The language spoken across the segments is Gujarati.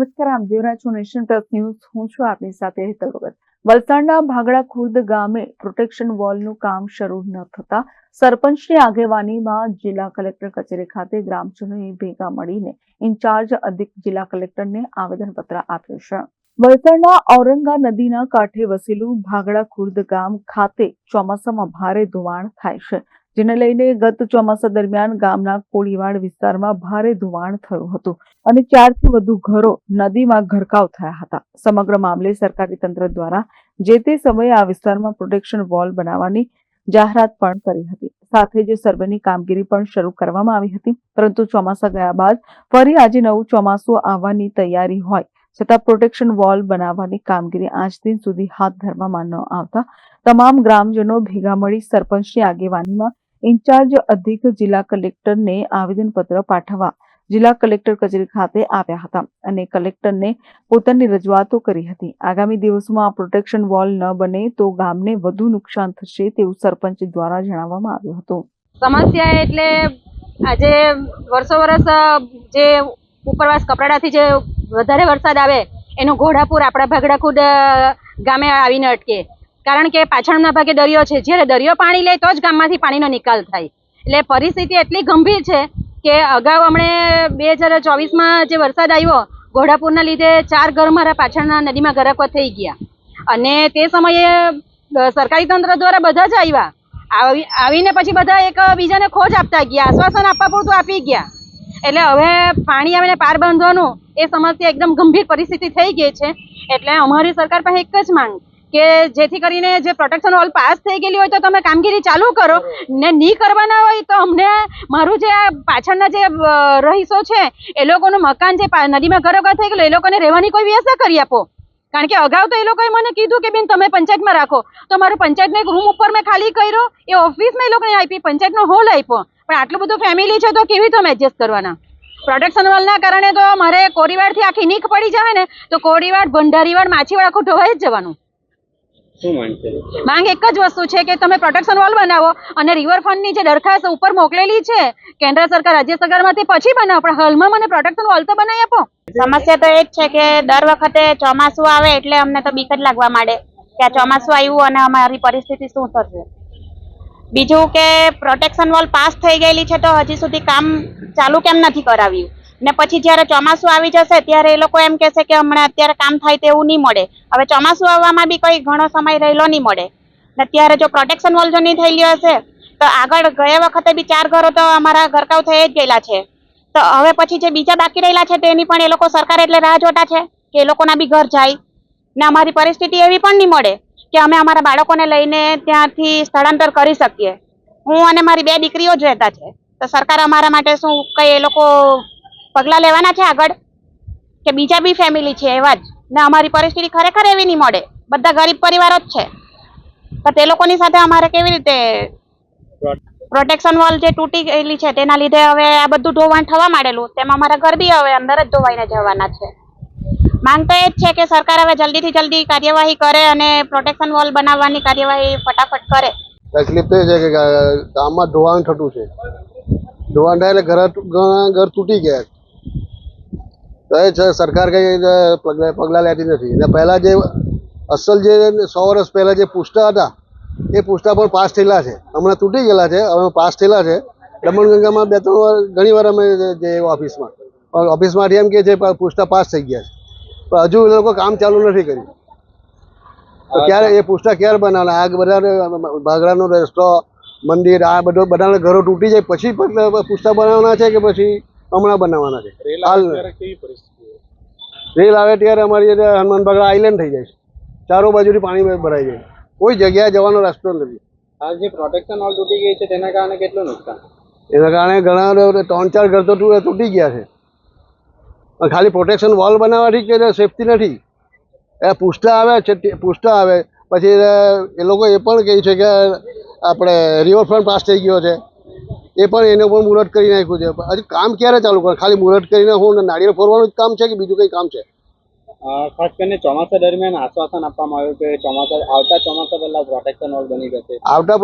નમસ્કાર, આપ જોઈ રહ્યા છો નેશન પ્લસ ન્યૂઝ। હું છું આપની સાથે હેતલ ભગત। વલસાડના ભાગડા ખુર્દ ગામે પ્રોટેક્શન વોલનું કામ શરૂ ન થતા સરપંચની આગેવાનીમાં જિલ્લા કલેક્ટર કચેરી ખાતે ગ્રામજનોએ ભેગા મળીને ઇન્ચાર્જ અધિક જિલ્લા કલેક્ટરને આવેદનપત્ર આપ્યું છે। વલસાડના ઔરંગા નદીના કાંઠે વસેલું ભાગડા ખુર્દ ગામ ખાતે ચોમાસામાં ભારે ધોવાણ થાય છે, જેને લઈને ગત ચોમાસા દરમિયાન ગામના કોળીવાડ વિસ્તારમાં ભારે ધોવાણ થયું હતું અને 4 થી વધુ ઘરો નદીમાં ગરકાવ થયા હતા। સમગ્ર મામલે સરકારી તંત્ર દ્વારા જે તે સમયે આ વિસ્તારમાં પ્રોટેક્શન વોલ બનાવવાની જાહેરાત પણ કરી હતી, સાથે જ સર્વેની કામગીરી પણ શરૂ કરવામાં આવી હતી। પરંતુ ચોમાસા ગયા બાદ ફરી આજે નવું ચોમાસું આવવાની તૈયારી હોય છતાં પ્રોટેક્શન વોલ બનાવવાની કામગીરી આજ દિન સુધી હાથ ધરવામાં ન આવતા તમામ ગ્રામજનો ભેગા મળી સરપંચની આગેવાનીમાં ઇન્ચાર્જ અધિક જિલ્લા કલેક્ટરને આવેદનપત્ર પાઠવવા જિલ્લા કલેક્ટર કચેરી ખાતે આવ્યા હતા અને કલેક્ટરને પોતાની રજૂઆતો કરી હતી। આગામી દિવસોમાં આ પ્રોટેક્શન વોલ ન બને તો ગામને વધુ નુકસાન થશે તેવું સરપંચ દ્વારા જણાવવામાં આવ્યું હતું। સમસ્યા એટલે આજે વર્ષ જે ઉપરવાસ કપરાડાથી જે વધારે વરસાદ આવે એનું ઘોડાપુર આપણા ભાગડા ખુદ ગામે આવીને અટકે, કારણ કે પાછળના ભાગે દરિયો છે। જ્યારે દરિયો પાણી લે તો જ ગામમાંથી પાણીનો નિકાલ થાય, એટલે પરિસ્થિતિ એટલી ગંભીર છે કે અગાઉ હમણે 2024માં જે વરસાદ આવ્યો ઘોડાપુરના લીધે 4 ઘર મારા પાછળના નદીમાં ગરકવા થઈ ગયા અને તે સમયે સરકારી તંત્ર દ્વારા બધા જ આવીને પછી બધા એક બીજાને ખોજ આપતા ગયા, આશ્વાસન આપવા પૂરતું આપી ગયા। એટલે હવે પાણી આવીને પાર બાંધવાનું એ સમસ્યા એકદમ ગંભીર પરિસ્થિતિ થઈ ગઈ છે। એટલે અમારી સરકાર પાસે એક જ માંગ કે જેથી કરીને જે પ્રોટેક્શન વોલ પાસ થઈ ગયેલી હોય તો તમે કામગીરી ચાલુ કરો ને નહીં કરવાના હોય તો અમને મારું જે પાછળના જે રહીશો છે એ લોકોનું મકાન જે નદીમાં ગરકવા થઈ ગયેલું એ લોકોને રહેવાની કોઈ વ્યવસ્થા કરી આપો, કારણ કે અગાઉ તો એ લોકોએ મને કીધું કે બેન તમે પંચાયતમાં રાખો, તો મારું પંચાયતનો એક રૂમ ઉપર મેં ખાલી કર્યો, એ ઓફિસમાં એ લોકોને આપી, પંચાયતનો હોલ આપ્યો, પણ આટલું બધું ફેમિલી છે તો કેવી રીતે અમે એડજસ્ટ કરવાના? પ્રોટેક્શન વોલના કારણે તો મારે કોરીવાડથી આખી નીક પડી જાય ને તો કોરીવાડ, ભંડારીવાડ, માછીવાડ આખું ઢોવાઈ જ જવાનું। માંગ એક જ વસ્તુ છે કે તમે પ્રોટેક્શન વોલ બનાવો અને રિવરફ્રન્ટની જે દરખાસ્ત ઉપર મોકલેલી છે કેન્દ્ર સરકાર, રાજ્ય સરકારમાંથી પછી બનાવો, પણ હાલમાં મને પ્રોટેક્શન વોલ તો બનાવી આપો। સમસ્યા તો એ જ છે કે દર વખતે ચોમાસું આવે એટલે અમને તો બીક જ લાગવા માંડે કે આ ચોમાસું આવ્યું અને અમારી પરિસ્થિતિ શું થશે। બીજું કે પ્રોટેક્શન વોલ પાસ થઈ ગયેલી છે તો હજી સુધી કામ ચાલુ કેમ નથી કરાવ્યું, ને પછી જ્યારે ચોમાસું આવી જશે ત્યારે એ લોકો એમ કહેશે કે હમણાં અત્યારે કામ થાય તેવું નહીં મળે। હવે ચોમાસું આવવામાં બી કોઈ ઘણો સમય રહેલો નહીં મળે ને ત્યારે જો પ્રોટેક્શન વોલ જો નહીં થયેલી હશે તો આગળ ગયા વખતે બી 4 ઘરો તો અમારા ગરકાવ થઈ જ ગયેલા છે, તો હવે પછી જે બીજા બાકી રહેલા છે તેની પણ એ લોકો સરકાર એટલે રાહ જોતા છે કે એ લોકોના બી ઘર જાય ને અમારી પરિસ્થિતિ એવી પણ નહીં મળે કે અમે અમારા બાળકોને લઈને ત્યાંથી સ્થળાંતર કરી શકીએ। હું અને મારી 2 દીકરીઓ જ રહેતા છે, તો સરકાર અમારા માટે શું કઈ એ લોકો પગલાં લેવાના છે આગળ કે બીજા બી ફેમિલી છે એવા જ, ને અમારી પરિસ્થિતિ ખરેખર એવી નહીં મળે, બધા ગરીબ પરિવારો જ છે, તો તે લોકોની સાથે અમારે કેવી રીતે? પ્રોટેક્શન વોલ જે તૂટી ગયેલી છે તેના લીધે હવે આ બધું ધોવાણ થવા માંડેલું, તેમાં અમારા ઘર બી હવે અંદર જ ધોવાઈને જવાના છે। માંગ તો એ જ છે કે સરકાર હવે જલ્દીથી જલ્દી કાર્યવાહી કરે અને પ્રોટેક્શન વોલ બનાવવાની કાર્યવાહી ફટાફટ કરે। તકલીફ તો એ છે કે ગામમાં ધોવાણ થતું છે, ધોવાણ થાય એટલે ઘર તૂટી ગયા, તો એ છે સરકાર કઈ પગલાં લેતી નથી। ને પહેલા જે અસલ જે 100 વર્ષ પહેલા જે પુષ્ટા હતા એ પુષ્ટા પણ પાસ થયેલા છે, હમણાં તૂટી ગયેલા છે, હવે પાસ થયેલા છે। દમણગંગામાં 2-3 વાર ઘણી વાર અમે જે ઓફિસમાંથી એમ કે છે પુષ્ટા પાસ થઈ ગયા છે, પણ હજુ એ લોકો કામ ચાલુ નથી કર્યું, તો ક્યારે એ પુષ્ટા ક્યારે બનાવવાના? આ બધા ભાગડાનો રસ્તો, મંદિર, આ બધું બધાના ઘરો તૂટી જાય પછી પુષ્ટા બનાવવાના છે કે પછી હમણાં બનાવવાના છે? હાલ રેલ આવે ત્યારે અમારી હનુમાન બાગડા આઈલેન્ડ થઈ જાય છે, ચારો બાજુથી પાણી ભરાઈ જાય, કોઈ જગ્યાએ જવાનો રસ્તો નથી। આ જે પ્રોટેક્શન વોલ તૂટી ગઈ છે તેના કારણે કેટલું નુકસાન? એના કારણે ઘણા 3-4 ઘર તો તૂટી ગયા છે, પણ ખાલી પ્રોટેક્શન વોલ બનાવવાથી કે સેફટી નથી। એ પુષ્ટા આવે છે, પુષ્ટા આવે પછી એ લોકો એ પણ કહે છે કે આપણે રિવરફ્રન્ટ પાસ થઈ ગયો છે, એ પણ એને પણ મુહૂર્ત કરી નાખ્યું છે, હજુ કામ ક્યારે ચાલુ કરે? ખાલી મુહૂર્ત કરીને હું નાળિયેર ફોરવાનું જ કામ છે કે બીજું કંઈ કામ છે? ખાસ કરીને ચોમાસા દરમિયાન આશ્વાસન આપવામાં આવ્યું કે આવતા ચોમાસા પહેલા પ્રોટેક્શન વોલ બની જશે। આવતા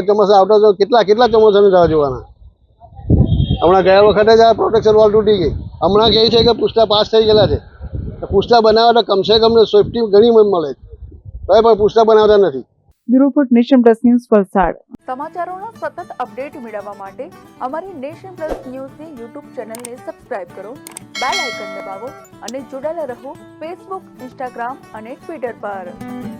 ચોમાસા કેટલા ચોમાસાની રાહ જોવાના? હમણાં ગયા વખતે જ આ પ્રોટેક્શન વોલ તૂટી ગઈ. હમણાં કહે છે કે પૂછતા પાસ થઈ ગયેલા છે. પૂછતા બનાવે તો કમસે કમ સેફટી ઘણી મળે છે, તો પણ પૂછતા બનાવતા નથી. Bureau report nation plus news Valsad. સમાચારોના સતત અપડેટ મેળવવા માટે અમારી નેશન પ્લસ ન્યૂઝની યુટ્યુબ ચેનલને સબસ્ક્રાઇબ કરો, બેલ આઇકન દબાવો અને જોડાયેલા રહો ફેસબુક, ઇન્સ્ટાગ્રામ અને ટ્વિટર પર.